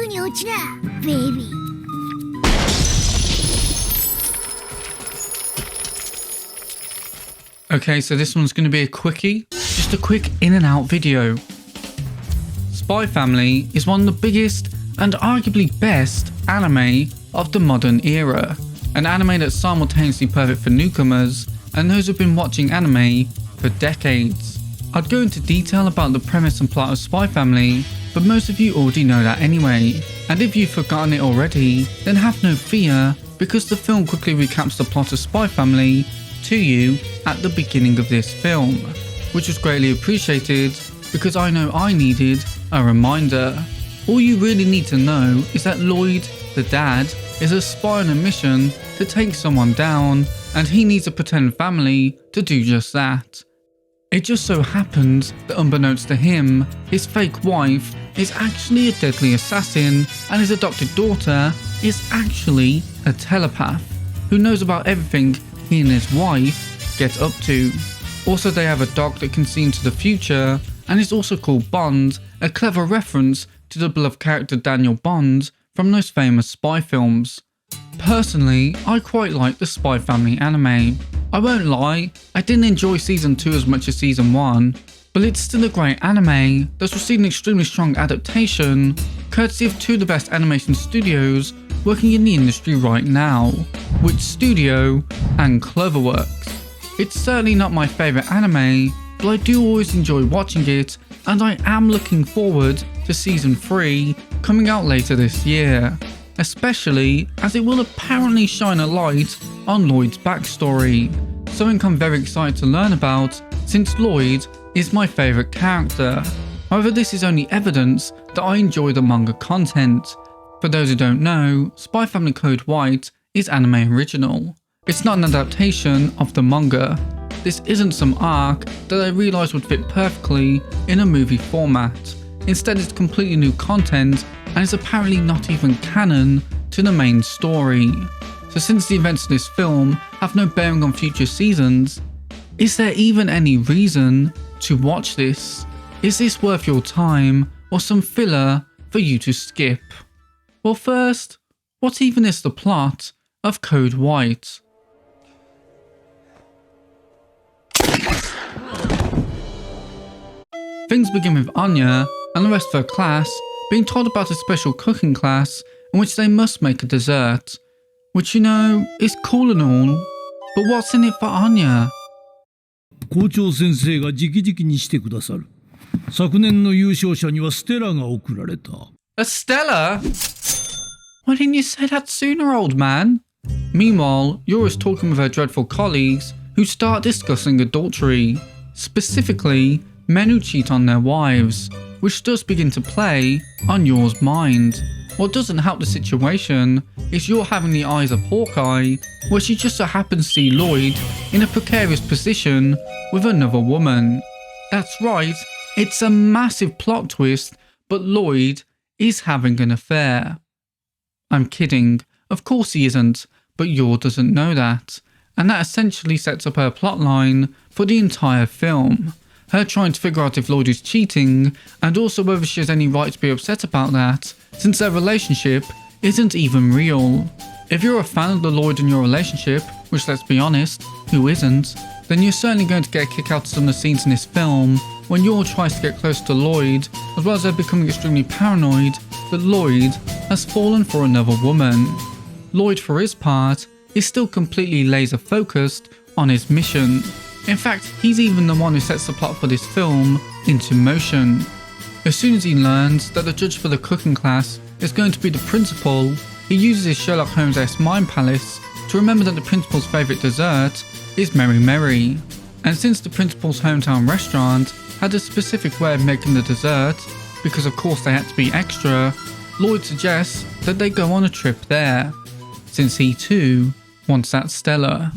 楽に落ちな、ベイビー。Okay, so this one's going to be a quickie, just a quick in and out video. Spy Family is one of the biggest and arguably best anime of the modern era. An anime that's simultaneously perfect for newcomers and those who've been watching anime for decades. I'd go into detail about the premise and plot of Spy Family, but most of you already know that anyway. And if you've forgotten it already, then have no fear, because the film quickly recaps the plot of Spy Family to you at the beginning of this film, which was greatly appreciated because I know I needed a reminder. All you really need to know is that Lloyd, the dad, is a spy on a mission to take someone down, and he needs a pretend family to do just that. It just so happens that unbeknownst to him, his fake wife is actually a deadly assassin, and his adopted daughter is actually a telepath who knows about everything he and his wife get up to. Also, they have a dog that can see into the future and is also called Bond, a clever reference to the beloved character Daniel Bond from those famous spy films. Personally, I quite like the Spy Family anime. I won't lie, I didn't enjoy season 2 as much as season 1, but it's still a great anime that's received an extremely strong adaptation, courtesy of two of the best animation studios working in the industry right now, Witch Studio and Cloverworks. It's certainly not my favourite anime, but I do always enjoy watching it, and I am looking forward to season 3 coming out later this year, especially as it will apparently shine a light on Lloyd's backstory, something I'm very excited to learn about since Lloyd is my favourite character. However, this is only evidence that I enjoy the manga content. For those who don't know, Spy Family Code White is anime original. It's not an adaptation of the manga. This isn't some arc that I realised would fit perfectly in a movie format. Instead, it's completely new content and is apparently not even canon to the main story. So since the events of this film have no bearing on future seasons, is there even any reason to watch this? Is this worth your time or some filler for you to skip? Well, first, what even is the plot of Code White? Things begin with Anya and the rest of her class being told about a special cooking class in which they must make a dessert, which, you know, is cool and all, but what's in it for Anya? 校長先生が直々にしてくださる。昨年の優勝者にはステラが贈られた。A Stella? Why didn't you say that sooner, old man? Meanwhile, Yora's talking with her dreadful colleagues who start discussing adultery, specifically men who cheat on their wives, which does begin to play on Yor's mind. What doesn't help the situation is Yor having the eyes of Hawkeye, where she just so happens to see Lloyd in a precarious position with another woman. That's right, it's a massive plot twist, but Lloyd is having an affair. I'm kidding, of course he isn't, but Yor doesn't know that, and that essentially sets up her plotline for the entire film. Her trying to figure out if Lloyd is cheating, and also whether she has any right to be upset about that, since their relationship isn't even real. If you're a fan of the Lloyd and Yor relationship, which let's be honest, who isn't, then you're certainly going to get a kick out of some of the scenes in this film when Yor tries to get close to Lloyd, as well as her becoming extremely paranoid that Lloyd has fallen for another woman. Lloyd, for his part, is still completely laser focused on his mission. In fact, he's even the one who sets the plot for this film into motion. As soon as he learns that the judge for the cooking class is going to be the principal, he uses his Sherlock Holmes-esque mind palace to remember that the principal's favourite dessert is Mary Mary. And since the principal's hometown restaurant had a specific way of making the dessert, because of course they had to be extra, Lloyd suggests that they go on a trip there, since he too wants that Stella.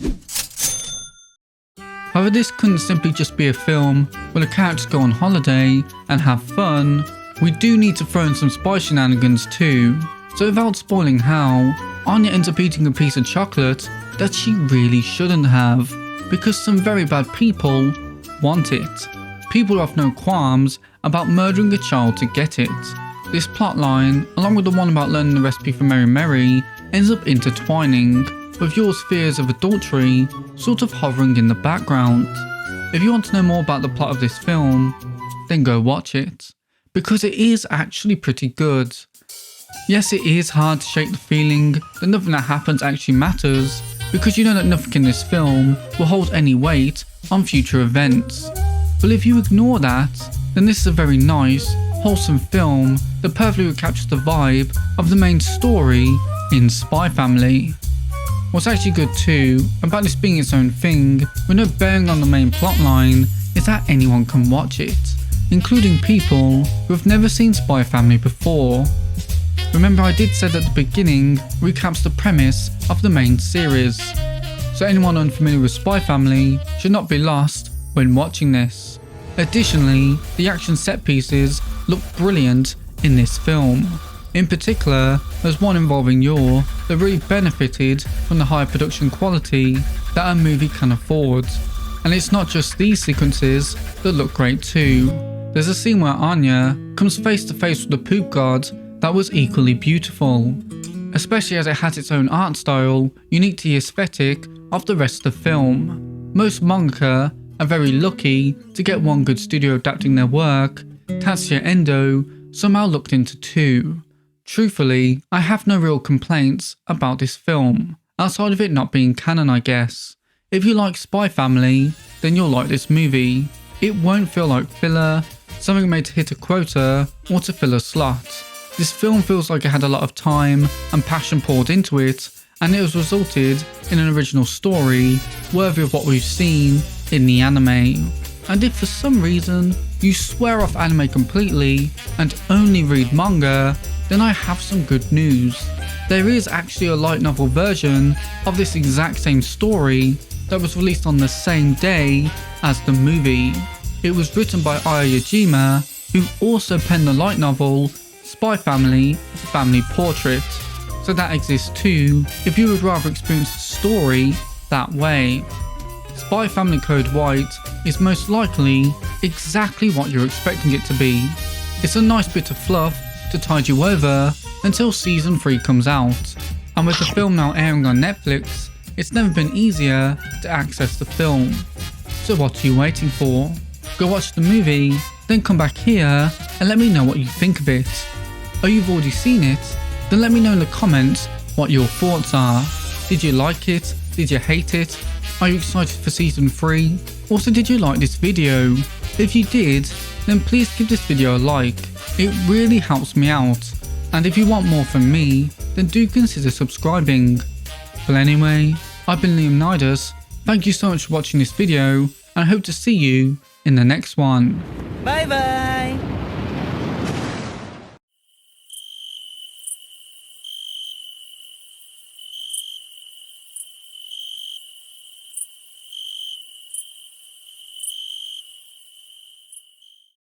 However, this couldn't simply just be a film where the characters go on holiday and have fun. We do need to throw in some spy shenanigans too. So without spoiling how, Anya ends up eating a piece of chocolate that she really shouldn't have, because some very bad people want it. People have no qualms about murdering a child to get it. this plotline, along with the one about learning the recipe for Mary Mary, ends up intertwining, with Yor's fears of adultery sort of hovering in the background. If you want to know more about the plot of this film, then go watch it, because it is actually pretty good. Yes, it is hard to shake the feeling that nothing that happens actually matters, because you know that nothing in this film will hold any weight on future events. But if you ignore that, then this is a very nice, wholesome film that perfectly captures the vibe of the main story in Spy Family. What's actually good too about this being its own thing with no bearing on the main plotline is that anyone can watch it, including people who have never seen Spy Family before. Remember, I did say that the beginning recaps the premise of the main series, so anyone unfamiliar with Spy Family should not be lost when watching this. Additionally, the action set pieces look brilliant in this film. In particular, there's one involving Yor that really benefited from the high production quality that a movie can afford. And it's not just these sequences that look great too. There's a scene where Anya comes face to face with the poop god that was equally beautiful, especially as it has its own art style unique to the aesthetic of the rest of the film. Most mangaka are very lucky to get one good studio adapting their work. Tatsuya Endo somehow looked into two. Truthfully, I have no real complaints about this film, outside of it not being canon, I guess. If you like Spy Family, then you'll like this movie. It won't feel like filler, something made to hit a quota or to fill a slot. This film feels like it had a lot of time and passion poured into it, and it has resulted in an original story worthy of what we've seen in the anime. And if for some reason you swear off anime completely and only read manga, then I have some good news. There is actually a light novel version of this exact same story that was released on the same day as the movie. It was written by Aya Yajima, who also penned the light novel Spy Family: Family Portrait, so that exists too if you would rather experience the story that way. Spy Family Code White is most likely exactly what you're expecting it to be. It's a nice bit of fluff to tide you over until season 3 comes out, and with the film now airing on Netflix, it's never been easier to access the film. So what are you waiting for? Go watch the movie, then come back here and let me know what you think of it. Or you've already seen it? Then let me know in the comments what your thoughts are. Did you like it? Did you hate it? Are you excited for season 3? Also, did you like this video? If you did, then please give this video a like. It really helps me out. And if you want more from me, then do consider subscribing. But anyway, I've been Liam Nidus. Thank you so much for watching this video, and I hope to see you in the next one. Bye bye!